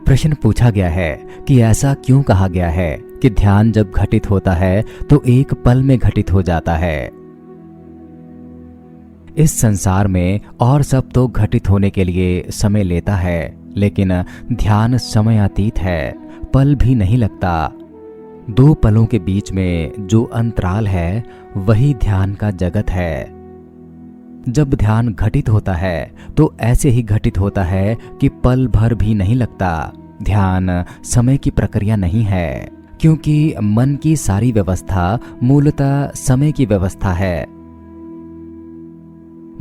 प्रश्न पूछा गया है कि ऐसा क्यों कहा गया है कि ध्यान जब घटित होता है तो एक पल में घटित हो जाता है। इस संसार में और सब तो घटित होने के लिए समय लेता है, लेकिन ध्यान समयातीत है, पल भी नहीं लगता। दो पलों के बीच में जो अंतराल है वही ध्यान का जगत है। जब ध्यान घटित होता है तो ऐसे ही घटित होता है कि पल भर भी नहीं लगता। ध्यान समय की प्रक्रिया नहीं है, क्योंकि मन की सारी व्यवस्था मूलतः समय की व्यवस्था है।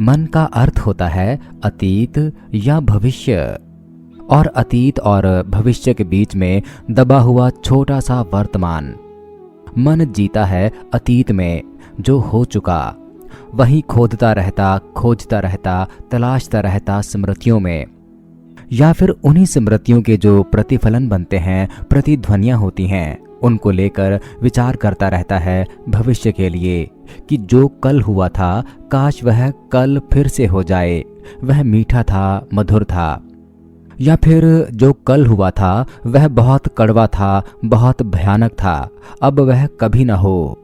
मन का अर्थ होता है अतीत या भविष्य, और अतीत और भविष्य के बीच में दबा हुआ छोटा सा वर्तमान। मन जीता है अतीत में जो हो चुका, वही खोजता रहता, तलाशता रहता स्मृतियों में, या फिर उन्हीं स्मृतियों के जो प्रतिफलन बनते हैं, प्रतिध्वनियां होती हैं, उनको लेकर विचार करता रहता है भविष्य के लिए कि जो कल हुआ था काश वह कल फिर से हो जाए, वह मीठा था, मधुर था। या फिर जो कल हुआ था वह बहुत कड़वा था, बहुत भयानक था, अब वह कभी न हो।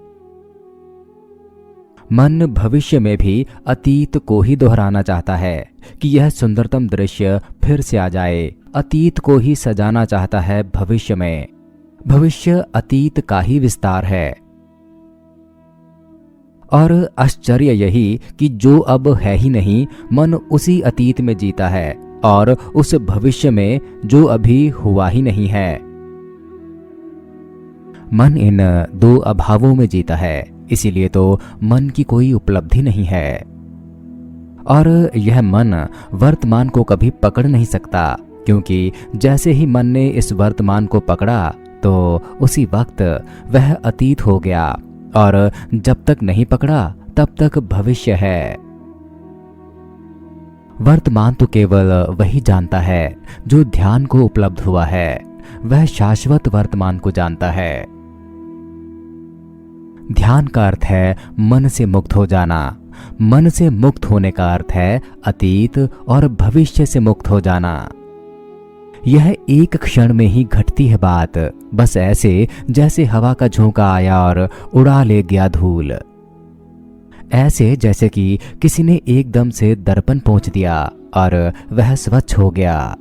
मन भविष्य में भी अतीत को ही दोहराना चाहता है कि यह सुंदरतम दृश्य फिर से आ जाए। अतीत को ही सजाना चाहता है भविष्य में। भविष्य अतीत का ही विस्तार है। और आश्चर्य यही कि जो अब है ही नहीं, मन उसी अतीत में जीता है और उस भविष्य में जो अभी हुआ ही नहीं है। मन इन दो अभावों में जीता है, इसीलिए तो मन की कोई उपलब्धि नहीं है। और यह मन वर्तमान को कभी पकड़ नहीं सकता, क्योंकि जैसे ही मन ने इस वर्तमान को पकड़ा तो उसी वक्त वह अतीत हो गया, और जब तक नहीं पकड़ा तब तक भविष्य है। वर्तमान तो केवल वही जानता है जो ध्यान को उपलब्ध हुआ है, वह शाश्वत वर्तमान को जानता है। ध्यान का अर्थ है मन से मुक्त हो जाना। मन से मुक्त होने का अर्थ है अतीत और भविष्य से मुक्त हो जाना। यह एक क्षण में ही घटती है बात, बस ऐसे जैसे हवा का झोंका आया और उड़ा ले गया धूल। ऐसे जैसे कि किसी ने एकदम से दर्पण पोंछ दिया और वह स्वच्छ हो गया।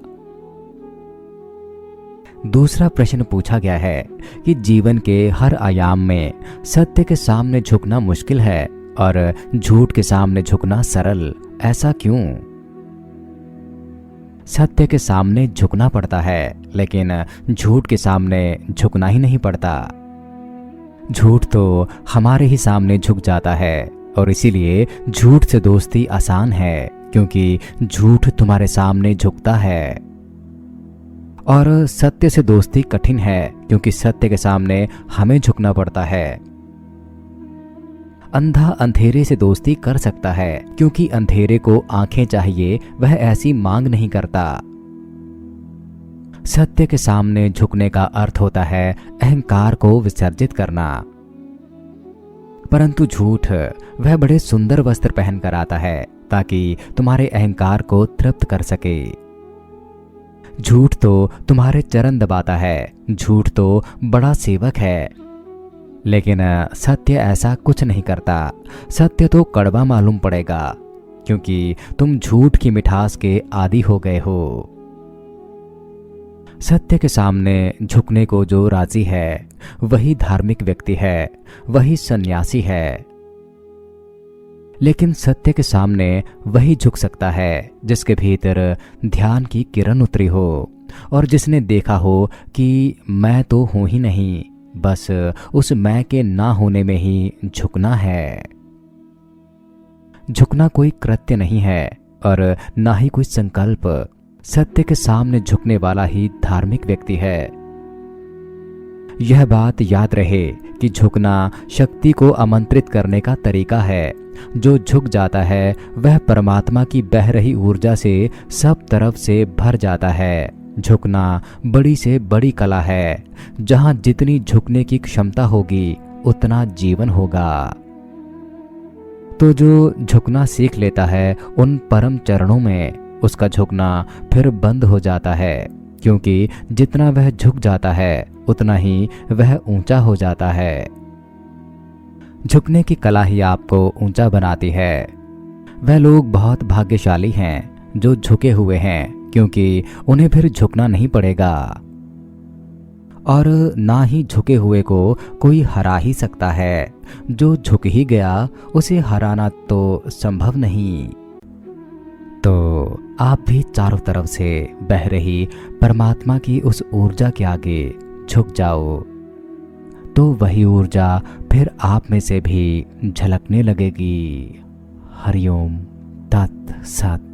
दूसरा प्रश्न पूछा गया है कि जीवन के हर आयाम में सत्य के सामने झुकना मुश्किल है और झूठ के सामने झुकना सरल, ऐसा क्यों? सत्य के सामने झुकना पड़ता है, लेकिन झूठ के सामने झुकना ही नहीं पड़ता। झूठ तो हमारे ही सामने झुक जाता है, और इसीलिए झूठ से दोस्ती आसान है, क्योंकि झूठ तुम्हारे सामने झुकता है। और सत्य से दोस्ती कठिन है, क्योंकि सत्य के सामने हमें झुकना पड़ता है। अंधा अंधेरे से दोस्ती कर सकता है, क्योंकि अंधेरे को आंखें चाहिए, वह ऐसी मांग नहीं करता। सत्य के सामने झुकने का अर्थ होता है अहंकार को विसर्जित करना। परंतु झूठ वह बड़े सुंदर वस्त्र पहनकर आता है ताकि तुम्हारे अहंकार को तृप्त कर सके। झूठ तो तुम्हारे चरण दबाता है, झूठ तो बड़ा सेवक है, लेकिन सत्य ऐसा कुछ नहीं करता। सत्य तो कड़वा मालूम पड़ेगा, क्योंकि तुम झूठ की मिठास के आदी हो गए हो। सत्य के सामने झुकने को जो राजी है वही धार्मिक व्यक्ति है, वही सन्यासी है। लेकिन सत्य के सामने वही झुक सकता है जिसके भीतर ध्यान की किरण उतरी हो और जिसने देखा हो कि मैं तो हूं ही नहीं, बस उस मैं के ना होने में ही झुकना है। झुकना कोई कृत्य नहीं है और ना ही कोई संकल्प। सत्य के सामने झुकने वाला ही धार्मिक व्यक्ति है। यह बात याद रहे कि झुकना शक्ति को आमंत्रित करने का तरीका है। जो झुक जाता है वह परमात्मा की बह रही ऊर्जा से सब तरफ से भर जाता है। झुकना बड़ी से बड़ी कला है। जहां जितनी झुकने की क्षमता होगी उतना जीवन होगा। तो जो झुकना सीख लेता है उन परम चरणों में, उसका झुकना फिर बंद हो जाता है। क्योंकि जितना वह झुक जाता है उतना ही वह ऊंचा हो जाता है। झुकने की कला ही आपको ऊंचा बनाती है। वह लोग बहुत भाग्यशाली हैं जो झुके हुए हैं, क्योंकि उन्हें फिर झुकना नहीं पड़ेगा। और ना ही झुके हुए को कोई हरा ही सकता है। जो झुक ही गया उसे हराना तो संभव नहीं। तो आप भी चारों तरफ से बह रही परमात्मा की उस ऊर्जा के आगे झुक जाओ, तो वही ऊर्जा फिर आप में से भी झलकने लगेगी। हरिओम तत्सत।